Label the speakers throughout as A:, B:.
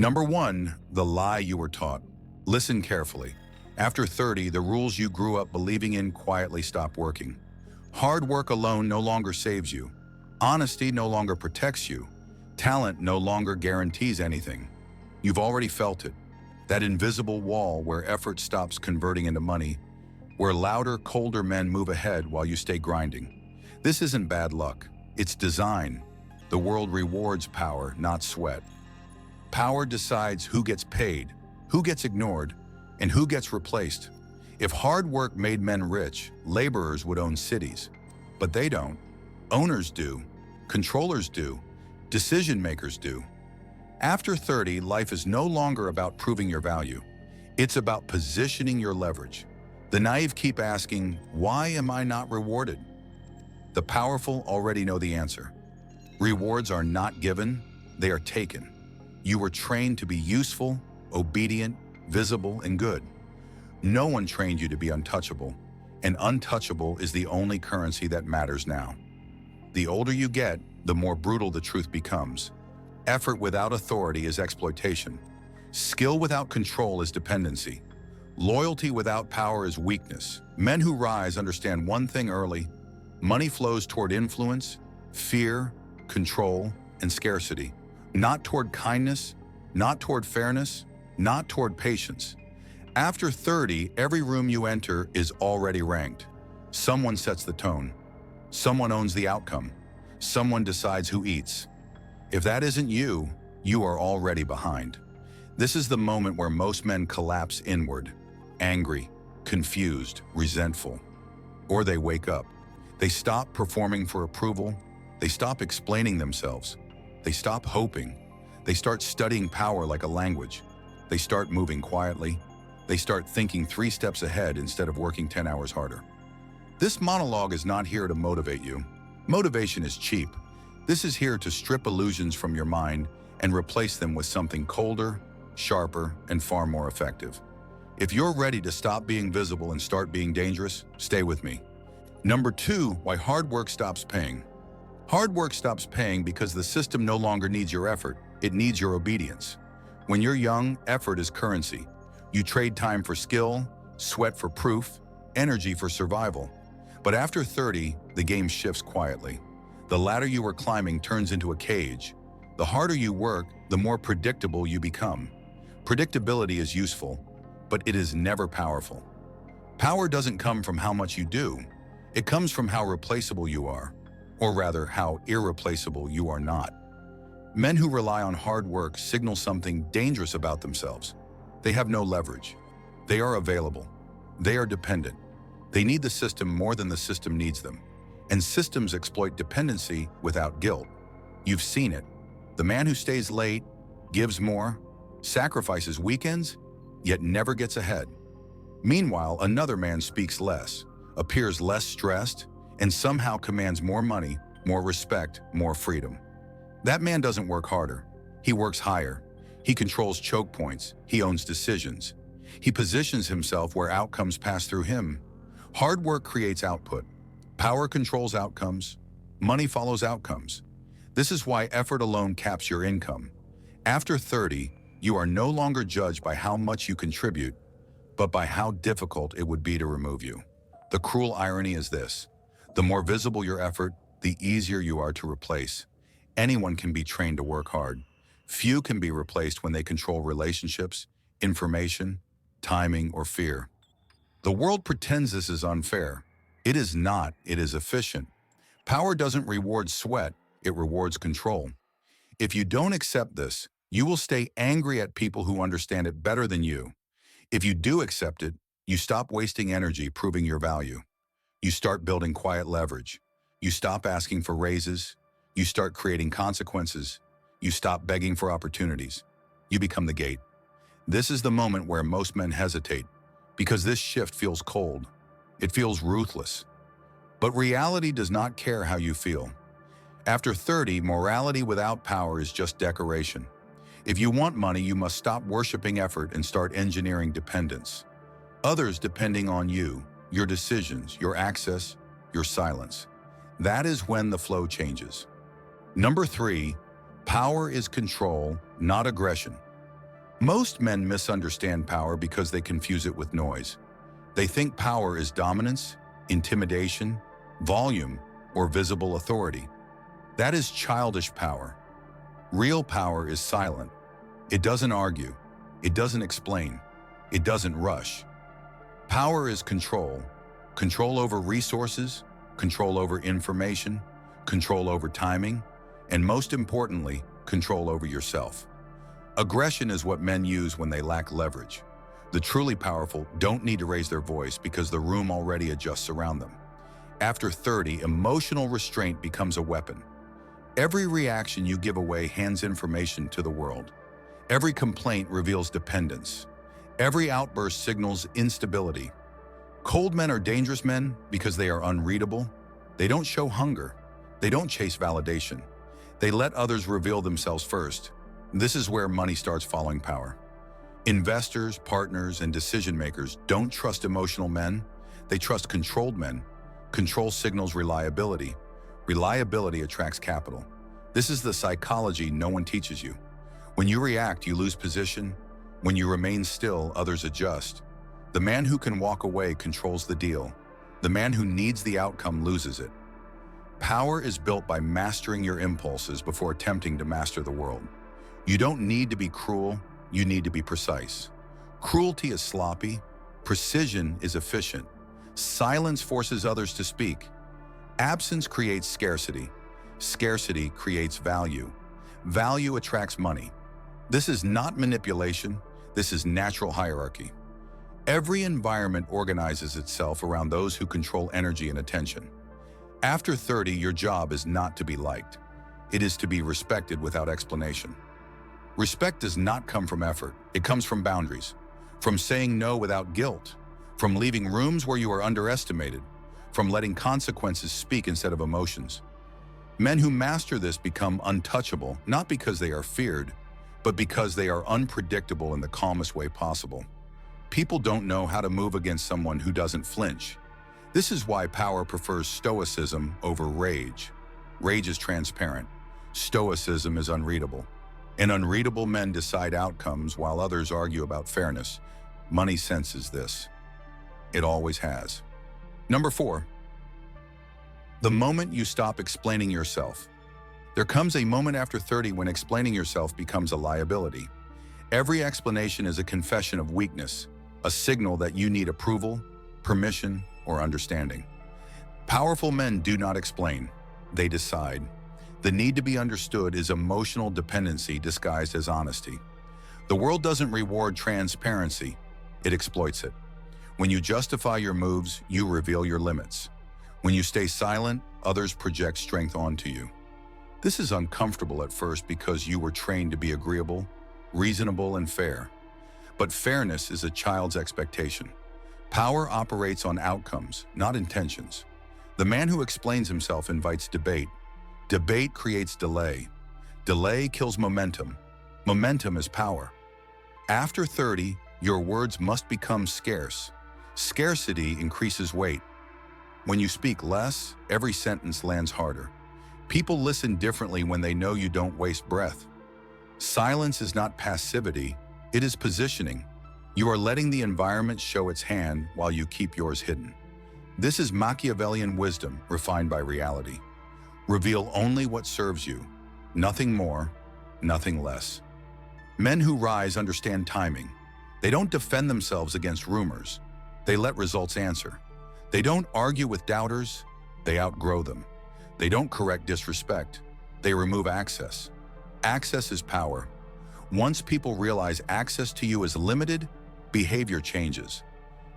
A: Number one, the lie you were taught. Listen carefully. After 30, the rules you grew up believing in quietly stop working. Hard work alone no longer saves you. Honesty no longer protects you. Talent no longer guarantees anything. You've already felt it. That invisible wall where effort stops converting into money, where louder, colder men move ahead while you stay grinding. This isn't bad luck. It's design. The world rewards power, not sweat. Power decides who gets paid, who gets ignored, and who gets replaced. If hard work made men rich, laborers would own cities. But they don't. Owners do. Controllers do. Decision makers do. After 30, life is no longer about proving your value. It's about positioning your leverage. The naive keep asking, why am I not rewarded? The powerful already know the answer. Rewards are not given, they are taken. You were trained to be useful, obedient, visible, and good. No one trained you to be untouchable, and untouchable is the only currency that matters now. The older you get, the more brutal the truth becomes. Effort without authority is exploitation. Skill without control is dependency. Loyalty without power is weakness. Men who rise understand one thing early: money flows toward influence, fear, control, and scarcity. Not toward kindness, not toward fairness, not toward patience. After 30, every room you enter is already ranked. Someone sets the tone. Someone owns the outcome. Someone decides who eats. If that isn't you, you are already behind. This is the moment where most men collapse inward, angry, confused, resentful. Or they wake up. They stop performing for approval. They stop explaining themselves. They stop hoping. They start studying power like a language. They start moving quietly. They start thinking 3 steps ahead instead of working 10 hours harder. This monologue is not here to motivate you. Motivation is cheap. This is here to strip illusions from your mind and replace them with something colder, sharper, and far more effective. If you're ready to stop being visible and start being dangerous, stay with me. Number 2, why hard work stops paying. Hard work stops paying because the system no longer needs your effort, it needs your obedience. When you're young, effort is currency. You trade time for skill, sweat for proof, energy for survival. But after 30, the game shifts quietly. The ladder you were climbing turns into a cage. The harder you work, the more predictable you become. Predictability is useful, but it is never powerful. Power doesn't come from how much you do. It comes from how replaceable you are, or rather, how irreplaceable you are not. Men who rely on hard work signal something dangerous about themselves. They have no leverage. They are available. They are dependent. They need the system more than the system needs them. And systems exploit dependency without guilt. You've seen it. The man who stays late, gives more, sacrifices weekends, yet never gets ahead. Meanwhile, another man speaks less, appears less stressed, and somehow commands more money, more respect, more freedom. That man doesn't work harder. He works higher. He controls choke points. He owns decisions. He positions himself where outcomes pass through him. Hard work creates output. Power controls outcomes. Money follows outcomes. This is why effort alone caps your income. After 30, you are no longer judged by how much you contribute, but by how difficult it would be to remove you. The cruel irony is this: the more visible your effort, the easier you are to replace. Anyone can be trained to work hard. Few can be replaced when they control relationships, information, timing, or fear. The world pretends this is unfair. It is not, it is efficient. Power doesn't reward sweat, it rewards control. If you don't accept this, you will stay angry at people who understand it better than you. If you do accept it, you stop wasting energy proving your value. You start building quiet leverage. You stop asking for raises. You start creating consequences. You stop begging for opportunities. You become the gate. This is the moment where most men hesitate, because this shift feels cold. It feels ruthless. But reality does not care how you feel. After 30, morality without power is just decoration. If you want money, you must stop worshiping effort and start engineering dependence. Others depending on you, your decisions, your access, your silence. That is when the flow changes. Number 3, power is control, not aggression. Most men misunderstand power because they confuse it with noise. They think power is dominance, intimidation, volume, or visible authority. That is childish power. Real power is silent. It doesn't argue. It doesn't explain. It doesn't rush. Power is control. Control over resources, control over information, control over timing, and most importantly, control over yourself. Aggression is what men use when they lack leverage. The truly powerful don't need to raise their voice because the room already adjusts around them. After 30, emotional restraint becomes a weapon. Every reaction you give away hands information to the world. Every complaint reveals dependence. Every outburst signals instability. Cold men are dangerous men because they are unreadable. They don't show hunger. They don't chase validation. They let others reveal themselves first. This is where money starts following power. Investors, partners, and decision makers don't trust emotional men. They trust controlled men. Control signals reliability. Reliability attracts capital. This is the psychology no one teaches you. When you react, you lose position. When you remain still, others adjust. The man who can walk away controls the deal. The man who needs the outcome loses it. Power is built by mastering your impulses before attempting to master the world. You don't need to be cruel, you need to be precise. Cruelty is sloppy, precision is efficient. Silence forces others to speak. Absence creates scarcity. Scarcity creates value. Value attracts money. This is not manipulation, this is natural hierarchy. Every environment organizes itself around those who control energy and attention. After 30, your job is not to be liked. It is to be respected without explanation. Respect does not come from effort. It comes from boundaries, from saying no without guilt, from leaving rooms where you are underestimated, from letting consequences speak instead of emotions. Men who master this become untouchable, not because they are feared, but because they are unpredictable in the calmest way possible. People don't know how to move against someone who doesn't flinch. This is why power prefers stoicism over rage. Rage is transparent. Stoicism is unreadable. And unreadable men decide outcomes while others argue about fairness. Money senses this. It always has. Number 4. The moment you stop explaining yourself. There comes a moment after 30 when explaining yourself becomes a liability. Every explanation is a confession of weakness, a signal that you need approval, permission, or understanding. Powerful men do not explain, they decide. The need to be understood is emotional dependency disguised as honesty. The world doesn't reward transparency, it exploits it. When you justify your moves, you reveal your limits. When you stay silent, others project strength onto you. This is uncomfortable at first because you were trained to be agreeable, reasonable, and fair. But fairness is a child's expectation. Power operates on outcomes, not intentions. The man who explains himself invites debate. Debate creates delay. Delay kills momentum. Momentum is power. After 30, your words must become scarce. Scarcity increases weight. When you speak less, every sentence lands harder. People listen differently when they know you don't waste breath. Silence is not passivity, it is positioning. You are letting the environment show its hand while you keep yours hidden. This is Machiavellian wisdom refined by reality. Reveal only what serves you, nothing more, nothing less. Men who rise understand timing. They don't defend themselves against rumors. They let results answer. They don't argue with doubters, they outgrow them. They don't correct disrespect, they remove access. Access is power. Once people realize access to you is limited, behavior changes.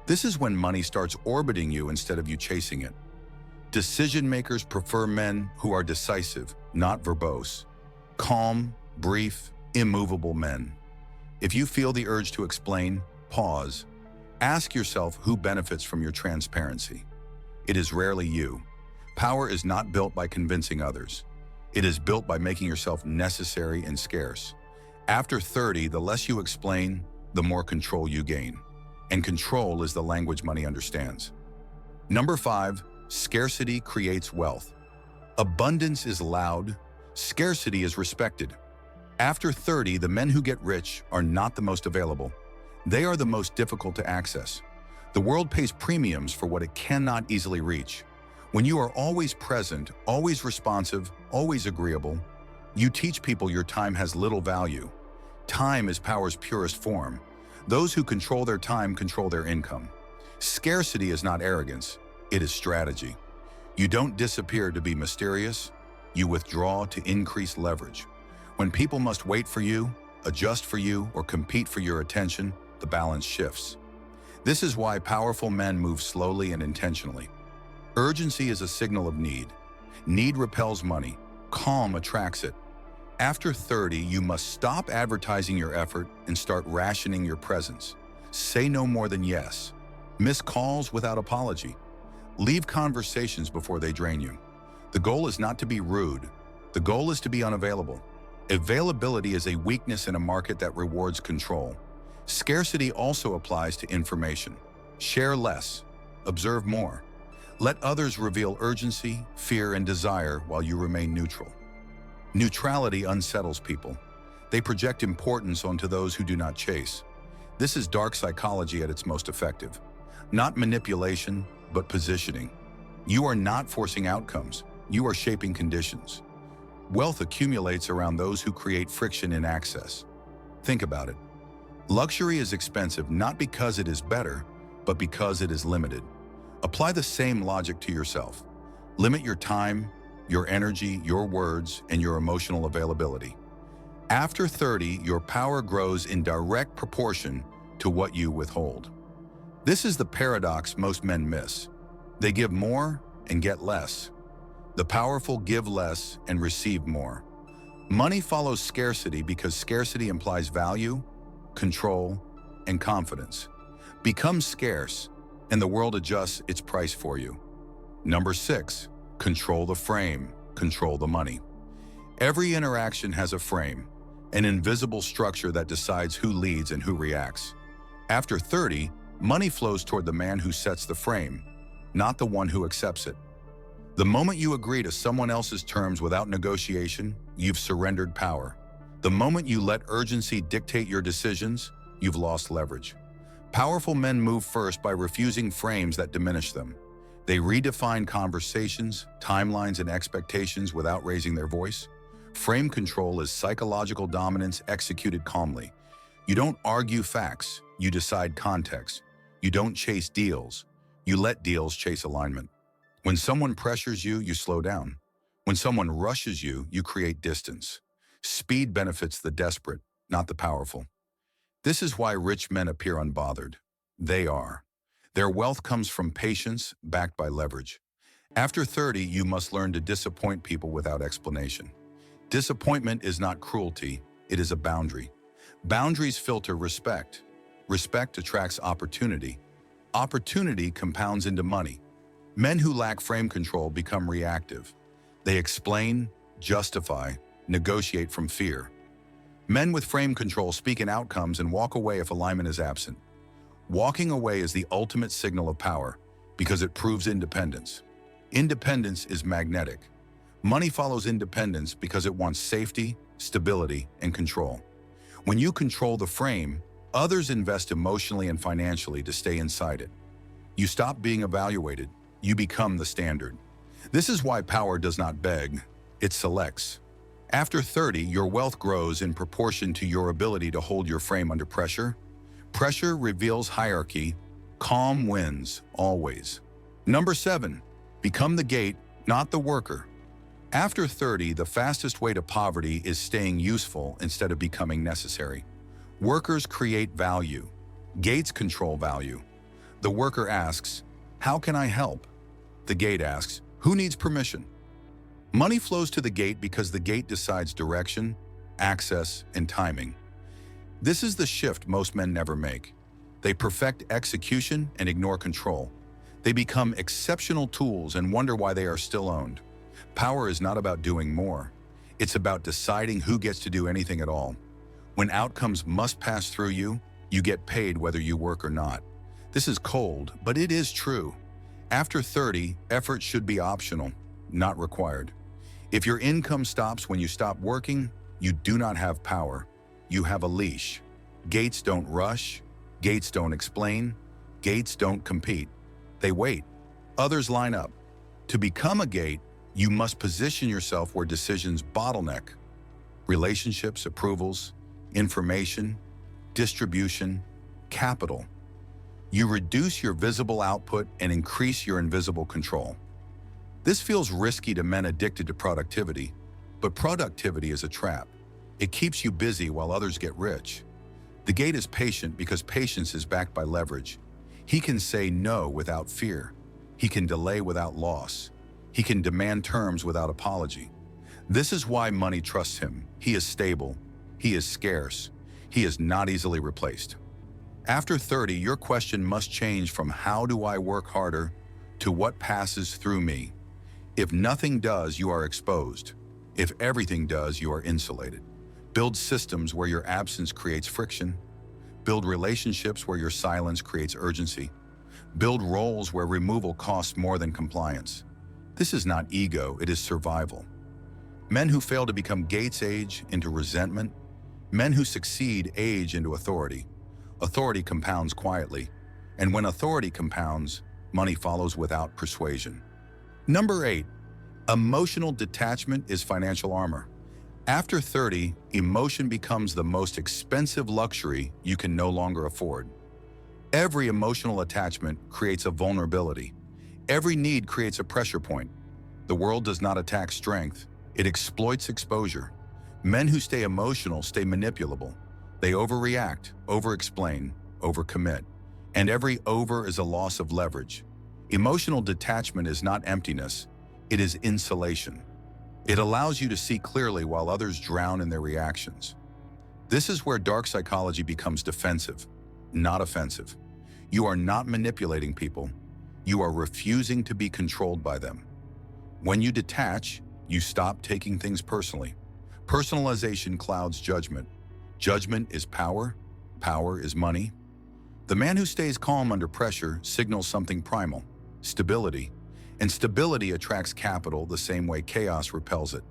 A: This is when money starts orbiting you instead of you chasing it. Decision makers prefer men who are decisive, not verbose. Calm, brief, immovable men. If you feel the urge to explain, pause. Ask yourself who benefits from your transparency. It is rarely you. Power is not built by convincing others. It is built by making yourself necessary and scarce. After 30, the less you explain, the more control you gain. And control is the language money understands. Number 5, scarcity creates wealth. Abundance is loud, scarcity is respected. After 30, the men who get rich are not the most available. They are the most difficult to access. The world pays premiums for what it cannot easily reach. When you are always present, always responsive, always agreeable, you teach people your time has little value. Time is power's purest form. Those who control their time control their income. Scarcity is not arrogance, it is strategy. You don't disappear to be mysterious, you withdraw to increase leverage. When people must wait for you, adjust for you, or compete for your attention, the balance shifts. This is why powerful men move slowly and intentionally. Urgency is a signal of need. Need repels money. Calm attracts it. After 30, you must stop advertising your effort and start rationing your presence. Say no more than yes. Miss calls without apology. Leave conversations before they drain you. The goal is not to be rude. The goal is to be unavailable. Availability is a weakness in a market that rewards control. Scarcity also applies to information. Share less. Observe more. Let others reveal urgency, fear, and desire while you remain neutral. Neutrality unsettles people. They project importance onto those who do not chase. This is dark psychology at its most effective. Not manipulation, but positioning. You are not forcing outcomes. You are shaping conditions. Wealth accumulates around those who create friction in access. Think about it. Luxury is expensive not because it is better, but because it is limited. Apply the same logic to yourself. Limit your time, your energy, your words, and your emotional availability. After 30, your power grows in direct proportion to what you withhold. This is the paradox most men miss. They give more and get less. The powerful give less and receive more. Money follows scarcity because scarcity implies value, control, and confidence. Become scarce, and the world adjusts its price for you. Number 6, control the frame, control the money. Every interaction has a frame, an invisible structure that decides who leads and who reacts. After 30, money flows toward the man who sets the frame, not the one who accepts it. The moment you agree to someone else's terms without negotiation, you've surrendered power. The moment you let urgency dictate your decisions, you've lost leverage. Powerful men move first by refusing frames that diminish them. They redefine conversations, timelines, and expectations without raising their voice. Frame control is psychological dominance executed calmly. You don't argue facts, you decide context. You don't chase deals, you let deals chase alignment. When someone pressures you, you slow down. When someone rushes you, you create distance. Speed benefits the desperate, not the powerful. This is why rich men appear unbothered. They are. Their wealth comes from patience, backed by leverage. After 30, you must learn to disappoint people without explanation. Disappointment is not cruelty, it is a boundary. Boundaries filter respect. Respect attracts opportunity. Opportunity compounds into money. Men who lack frame control become reactive. They explain, justify, negotiate from fear. Men with frame control speak in outcomes and walk away if alignment is absent. Walking away is the ultimate signal of power because it proves independence. Independence is magnetic. Money follows independence because it wants safety, stability, and control. When you control the frame, others invest emotionally and financially to stay inside it. You stop being evaluated. You become the standard. This is why power does not beg, it selects. After 30, your wealth grows in proportion to your ability to hold your frame under pressure. Pressure reveals hierarchy. Calm wins, always. Number 7, become the gate, not the worker. After 30, the fastest way to poverty is staying useful instead of becoming necessary. Workers create value. Gates control value. The worker asks, "How can I help?" The gate asks, "Who needs permission?" Money flows to the gate because the gate decides direction, access, and timing. This is the shift most men never make. They perfect execution and ignore control. They become exceptional tools and wonder why they are still owned. Power is not about doing more. It's about deciding who gets to do anything at all. When outcomes must pass through you, you get paid whether you work or not. This is cold, but it is true. After 30, effort should be optional, not required. If your income stops when you stop working, You do not have power. You have a leash. Gates don't rush. Gates don't explain. Gates don't compete. They wait. Others line up. To become a gate, you must position yourself where decisions bottleneck. Relationships, approvals, information, distribution, capital. You reduce your visible output and increase your invisible control. This feels risky to men addicted to productivity, but productivity is a trap. It keeps you busy while others get rich. The gate is patient because patience is backed by leverage. He can say no without fear. He can delay without loss. He can demand terms without apology. This is why money trusts him. He is stable. He is scarce. He is not easily replaced. After 30, your question must change from how do I work harder to what passes through me. If nothing does, you are exposed. If everything does, you are insulated. Build systems where your absence creates friction. Build relationships where your silence creates urgency. Build roles where removal costs more than compliance. This is not ego, it is survival. Men who fail to become gates age into resentment. Men who succeed age into authority. Authority compounds quietly, and when authority compounds, money follows without persuasion. Number 8, emotional detachment is financial armor. After 30, emotion becomes the most expensive luxury you can no longer afford. Every emotional attachment creates a vulnerability. Every need creates a pressure point. The world does not attack strength, it exploits exposure. Men who stay emotional stay manipulable. They overreact, over-explain, over-commit. And every over is a loss of leverage. Emotional detachment is not emptiness, it is insulation. It allows you to see clearly while others drown in their reactions. This is where dark psychology becomes defensive, not offensive. You are not manipulating people. You are refusing to be controlled by them. When you detach, you stop taking things personally. Personalization clouds judgment. Judgment is power. Power is money. The man who stays calm under pressure signals something primal, stability. And stability attracts capital the same way chaos repels it.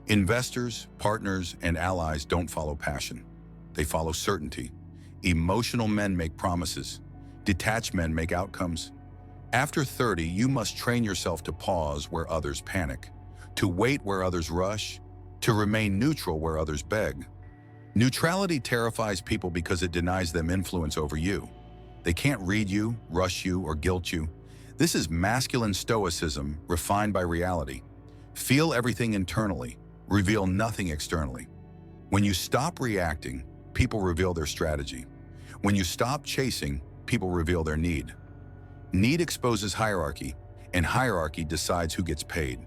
A: Investors, partners, and allies don't follow passion. They follow certainty. Emotional men make promises. Detached men make outcomes. After 30, you must train yourself to pause where others panic, to wait where others rush, to remain neutral where others beg. Neutrality terrifies people because it denies them influence over you. They can't read you, rush you, or guilt you. This is masculine stoicism refined by reality. Feel everything internally, reveal nothing externally. When you stop reacting, people reveal their strategy. When you stop chasing, people reveal their need. Need exposes hierarchy, and hierarchy decides who gets paid.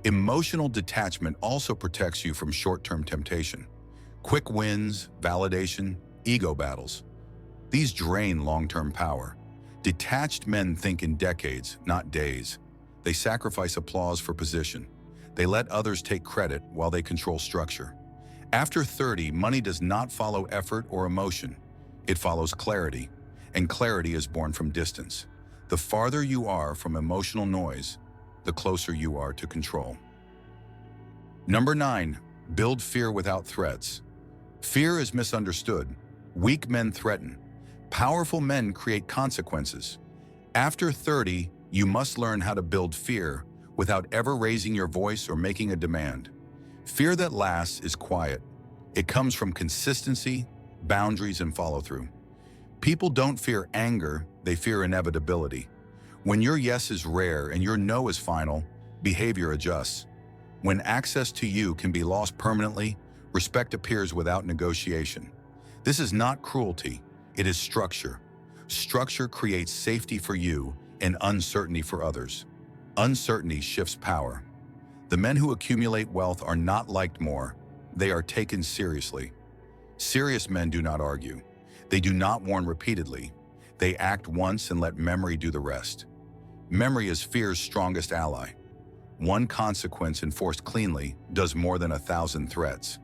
A: Emotional detachment also protects you from short-term temptation. Quick wins, validation, ego battles. These drain long-term power. Detached men think in decades, not days. They sacrifice applause for position. They let others take credit while they control structure. After 30, money does not follow effort or emotion. It follows clarity, and clarity is born from distance. The farther you are from emotional noise, the closer you are to control. Number 9, build fear without threats. Fear is misunderstood. Weak men threaten. Powerful men create consequences. After 30, you must learn how to build fear without ever raising your voice or making a demand. Fear that lasts is quiet. It comes from consistency, boundaries, and follow-through. People don't fear anger, they fear inevitability. When your yes is rare and your no is final, behavior adjusts. When access to you can be lost permanently, respect appears without negotiation. This is not cruelty, it is structure. Structure creates safety for you and uncertainty for others. Uncertainty shifts power. The men who accumulate wealth are not liked more, they are taken seriously. Serious men do not argue. They do not warn repeatedly. They act once and let memory do the rest. Memory is fear's strongest ally. One consequence enforced cleanly does more than 1,000 threats.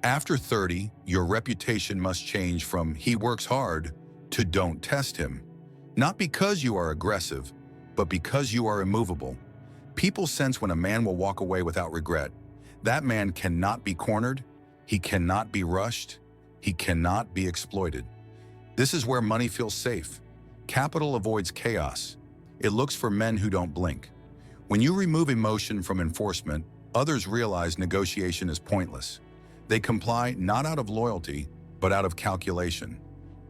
A: After 30, your reputation must change from "he works hard" to "don't test him." Not because you are aggressive, but because you are immovable. People sense when a man will walk away without regret. That man cannot be cornered, He cannot be rushed. He cannot be exploited. This is where money feels safe. Capital avoids chaos. It looks for men who don't blink. When you remove emotion from enforcement, others realize negotiation is pointless. They comply not out of loyalty, but out of calculation.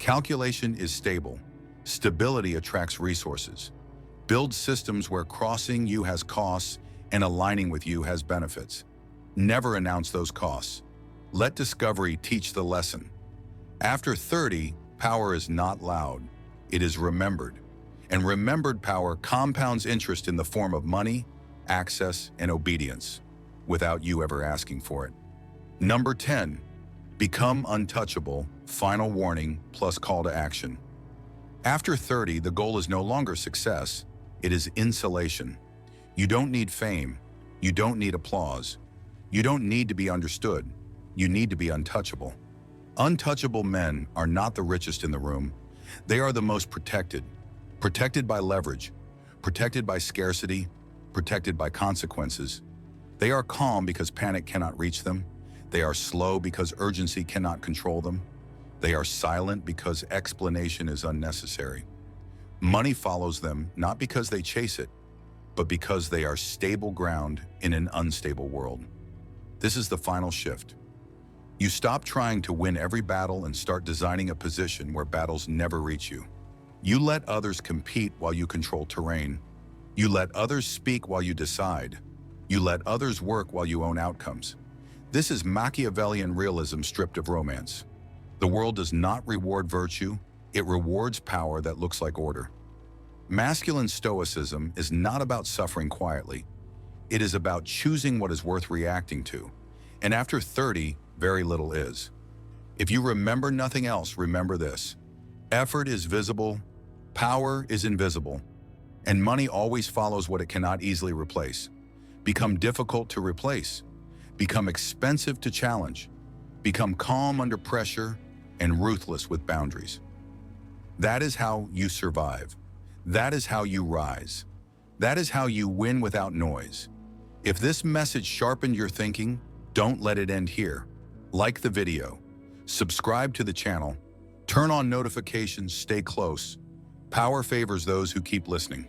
A: Calculation is stable. Stability attracts resources. Build systems where crossing you has costs and aligning with you has benefits. Never announce those costs. Let discovery teach the lesson. After 30, power is not loud. It is remembered. And remembered power compounds interest in the form of money, access, and obedience, without you ever asking for it. Number 10, become untouchable, final warning plus call to action. After 30, the goal is no longer success, it is insulation. You don't need fame. You don't need applause. You don't need to be understood. You need to be untouchable. Untouchable men are not the richest in the room. They are the most protected. Protected by leverage, protected by scarcity, protected by consequences. They are calm because panic cannot reach them. They are slow because urgency cannot control them. They are silent because explanation is unnecessary. Money follows them not because they chase it, but because they are stable ground in an unstable world. This is the final shift. You stop trying to win every battle and start designing a position where battles never reach you. You let others compete while you control terrain. You let others speak while you decide. You let others work while you own outcomes. This is Machiavellian realism stripped of romance. The world does not reward virtue, it rewards power that looks like order. Masculine stoicism is not about suffering quietly. It is about choosing what is worth reacting to. And after 30, very little is. If you remember nothing else, remember this. Effort is visible, power is invisible, and money always follows what it cannot easily replace. Become difficult to replace. Become expensive to challenge. Become calm under pressure and ruthless with boundaries. That is how you survive. That is how you rise. That is how you win without noise. If this message sharpened your thinking, don't let it end here. Like the video, subscribe to the channel, turn on notifications, stay close. Power favors those who keep listening.